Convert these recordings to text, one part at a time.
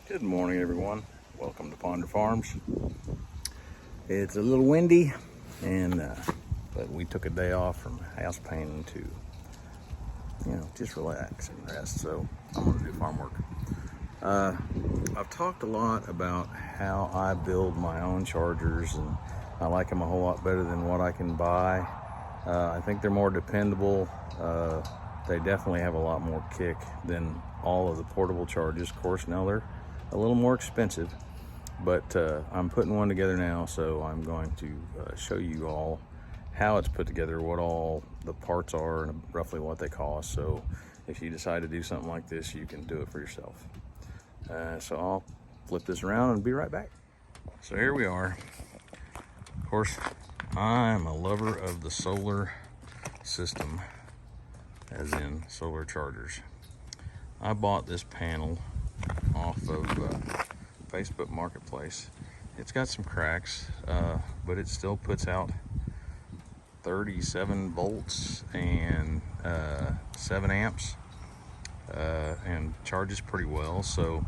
Good morning, everyone. Welcome to Ponder Farms. It's a little windy, but we took a day off from house painting to, just relax and rest. So I'm going to do farm work. I've talked a lot about how I build my own chargers, and I like them a whole lot better than what I can buy. I think they're more dependable. They definitely have a lot more kick than all of the portable chargers. Of course, now they're a little more expensive, but I'm putting one together now, so I'm going to show you all how it's put together, what all the parts are, and roughly what they cost. So if you decide to do something like this, you can do it for yourself. So I'll flip this around and be right back. So here we are. Of course, I'm a lover of the solar system, as in solar chargers. I bought this panel off of Facebook Marketplace. It's got some cracks, but it still puts out 37 volts and 7 amps and charges pretty well. So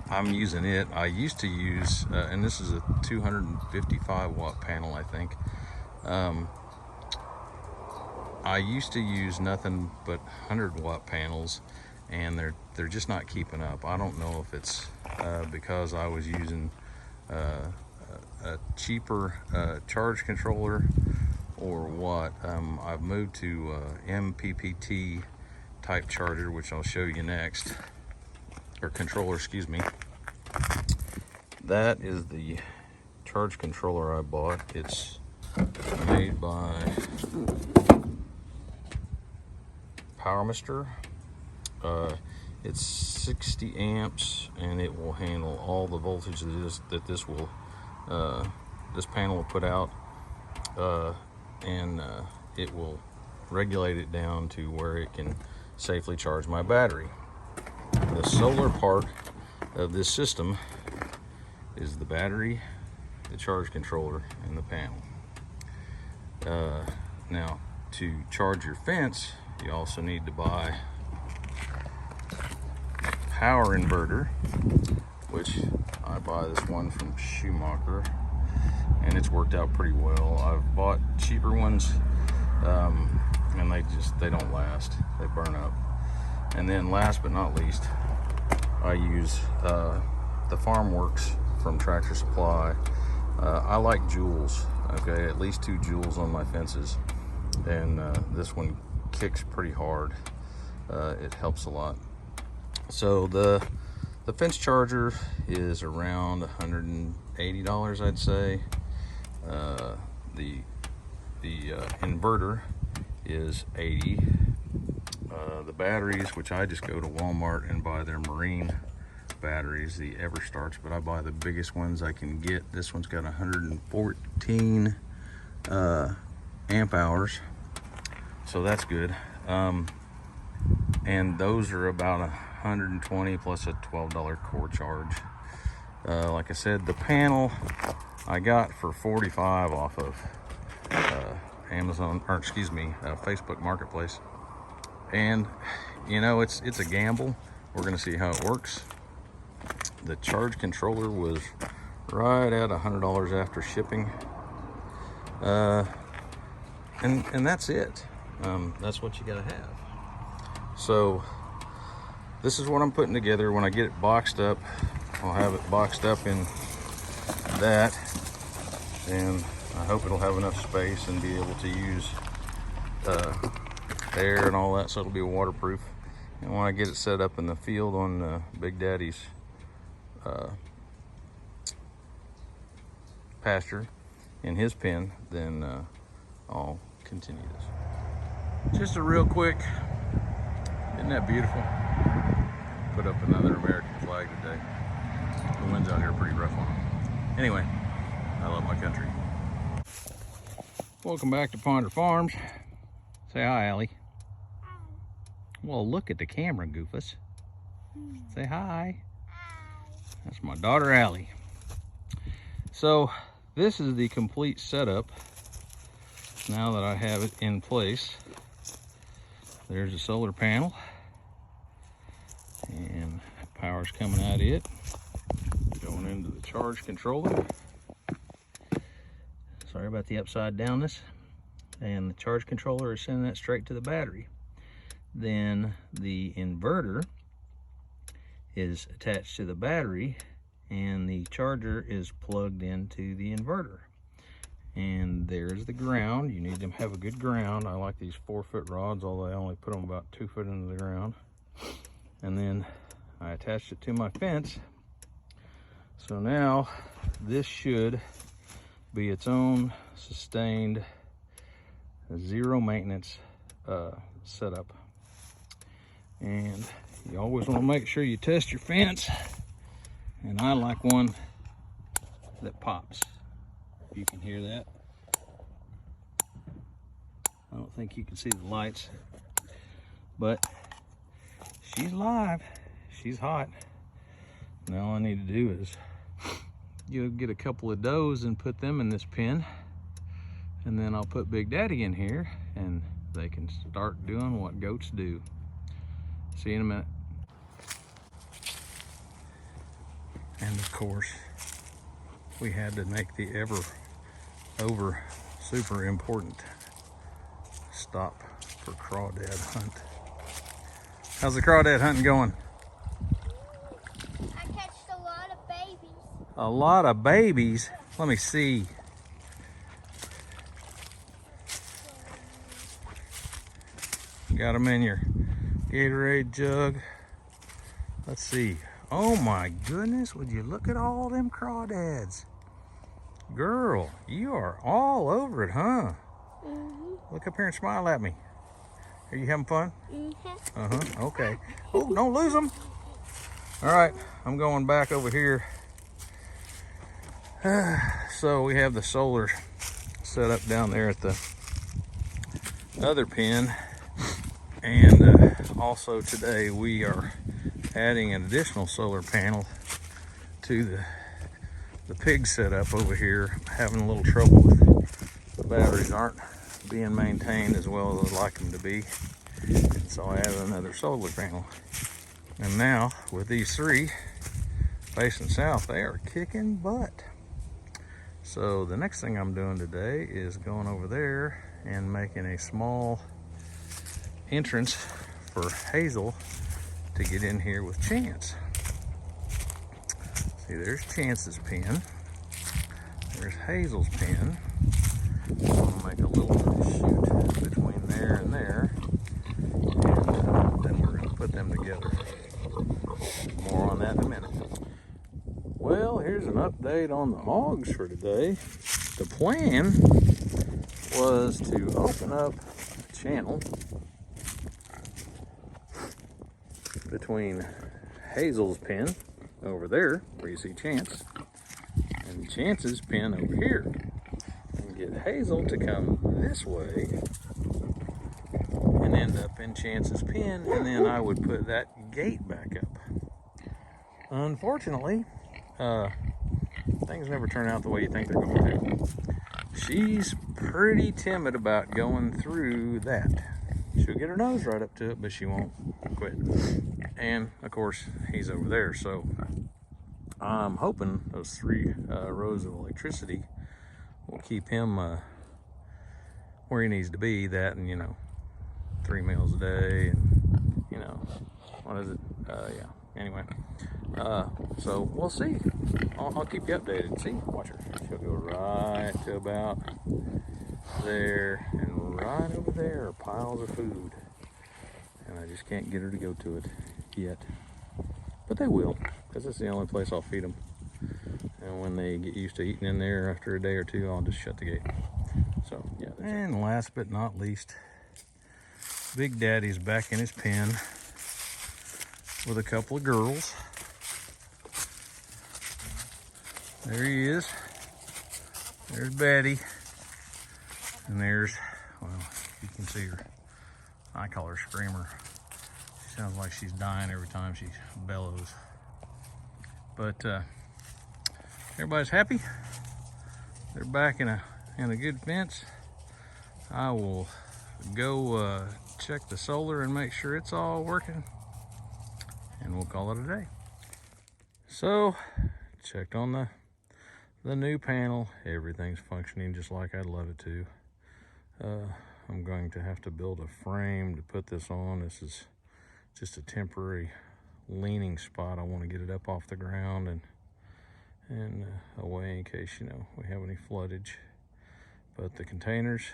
I'm using it. I used to use, and this is a 255 watt panel, I think. I used to use nothing but 100 watt panels, and they're just not keeping up. I don't know if it's because I was using a cheaper charge controller or what. I've moved to MPPT type charger, which I'll show you next, or controller, excuse me. That is the charge controller I bought. It's made by PowerMister. It's 60 amps, and it will handle all the voltage that this panel will put out, and it will regulate it down to where it can safely charge my battery. The solar part of this system is the battery, the charge controller, and the panel. Now, to charge your fence, you also need to buy power inverter, which I buy this one from Schumacher, and it's worked out pretty well. I've bought cheaper ones, and they don't last. They burn up. And then last but not least, I use the FarmWorks from Tractor Supply. I like joules, okay, at least 2 joules on my fences, and this one kicks pretty hard. It helps a lot. So the fence charger is around $180, I'd say. The inverter is $80. The batteries, which I just go to Walmart and buy their marine batteries, the Everstarts, but I buy the biggest ones I can get. This one's got 114 amp hours, so that's good. And those are about 120 plus a $12 core charge. Like I said, the panel I got for 45 off of Facebook Marketplace. And it's a gamble. We're gonna see how it works. The charge controller was right at $100 after shipping, and that's it. That's what you gotta have. So this is what I'm putting together. When I get it boxed up, I'll have it boxed up in that, and I hope it'll have enough space and be able to use air and all that, so it'll be waterproof. And when I get it set up in the field on Big Daddy's pasture in his pen, then I'll continue this. Just a real quick, isn't that beautiful? Put up another American flag today. The winds out here are pretty rough on them. Anyway, I love my country. Welcome back to Ponder Farms. Say hi, Allie. Hi. Well, look at the camera, Goofus. Say hi. Hi. That's my daughter, Allie. So, this is the complete setup now that I have it in place. There's a solar panel and Power's coming out of it, going into the charge controller. Sorry about the upside downness. And the charge controller is sending that straight to the battery. Then the inverter is attached to the battery, and the charger is plugged into the inverter. And there's the ground. You need to have a good ground. I like these 4-foot rods, although I only put them about 2 foot into the ground. And then I attached it to my fence. So now this should be its own sustained zero maintenance setup. And you always want to make sure you test your fence. And I like one that pops. You can hear that. I don't think you can see the lights, but she's live. She's hot. Now all I need to do is get a couple of does and put them in this pen, and then I'll put Big Daddy in here and they can start doing what goats do. See you in a minute. And of course, we had to make the over super important stop for crawdad hunt. How's the crawdad hunting going? I catched a lot of babies. A lot of babies? Let me see. Got them in your Gatorade jug. Let's see. Oh my goodness, would you look at all them crawdads? Girl, you are all over it, huh? Mm-hmm. Look up here and smile at me. Are you having fun? Mm-hmm. Uh-huh, okay. Oh, don't lose them. All right, I'm going back over here. So we have the solar set up down there at the other pen. And also today we are adding an additional solar panel to the pig setup over here. Having a little trouble with the batteries aren't being maintained as well as I'd like them to be. And so I added another solar panel. And now with these three facing south, they are kicking butt. So the next thing I'm doing today is going over there and making a small entrance for Hazel to get in here with Chance. See, there's Chance's pen. There's Hazel's pen. I'm gonna make a little chute between there and there, and then we're gonna put them together. More on that in a minute. Well, here's an update on the hogs for today. The plan was to open up a channel between Hazel's pen over there, where you see Chance, and Chance's pen over here, and get Hazel to come this way and end up in Chance's pen, and then I would put that gate back up. Unfortunately, things never turn out the way you think they're going to. She's pretty timid about going through that. She'll get her nose right up to it, but she won't quit. And of course, he's over there. So I'm hoping those 3 rows of electricity will keep him where he needs to be. That, and 3 meals a day, and what is it? Yeah. Anyway, so we'll see. I'll keep you updated. See, watch her. She'll go right to about there, and right over there are piles of food, and I just can't get her to go to it yet, but they will, because it's the only place I'll feed them. And when they get used to eating in there after a day or two, I'll just shut the gate. So yeah. And last but not least, Big Daddy's back in his pen with a couple of girls. There he is. There's Betty. And there's, well, you can see her. I call her Screamer. She sounds like she's dying every time she bellows. But everybody's happy. They're back in a good fence. I will go check the solar and make sure it's all working, and we'll call it a day. So, checked on the new panel. Everything's functioning just like I'd love it to. I'm going to have to build a frame to put this on. This is just a temporary leaning spot. I want to get it up off the ground and away in case, you know, we have any floodage. But the containers,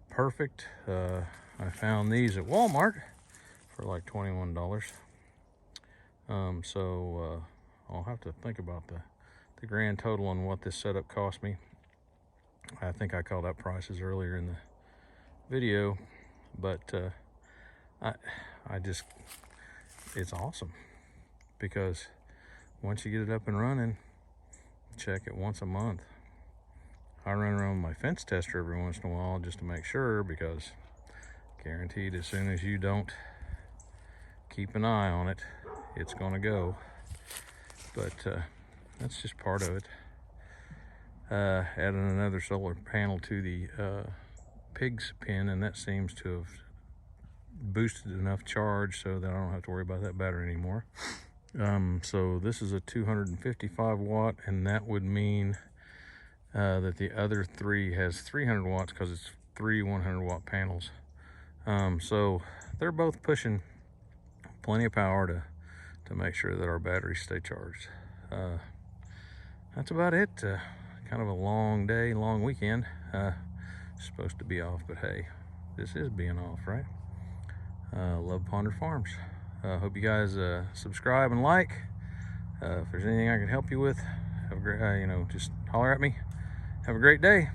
perfect. I found these at Walmart for like $21. So I'll have to think about the grand total on what this setup cost me. I think I called out prices earlier in the video, but I just, it's awesome because once you get it up and running, check it once a month. I run around with my fence tester every once in a while just to make sure, because guaranteed as soon as you don't keep an eye on it, it's gonna go. But that's just part of it. Adding another solar panel to the pig's pen, and that seems to have boosted enough charge so that I don't have to worry about that battery anymore. So this is a 255 watt, and that would mean that the other three has 300 watts because it's 3 100 watt panels. So they're both pushing plenty of power to make sure that our batteries stay charged. That's about it. Kind of a long day, long weekend. Supposed to be off, but hey, this is being off, right? Love Ponder Farms. Hope you guys subscribe and like. If there's anything I can help you with, have a great, just holler at me. Have a great day.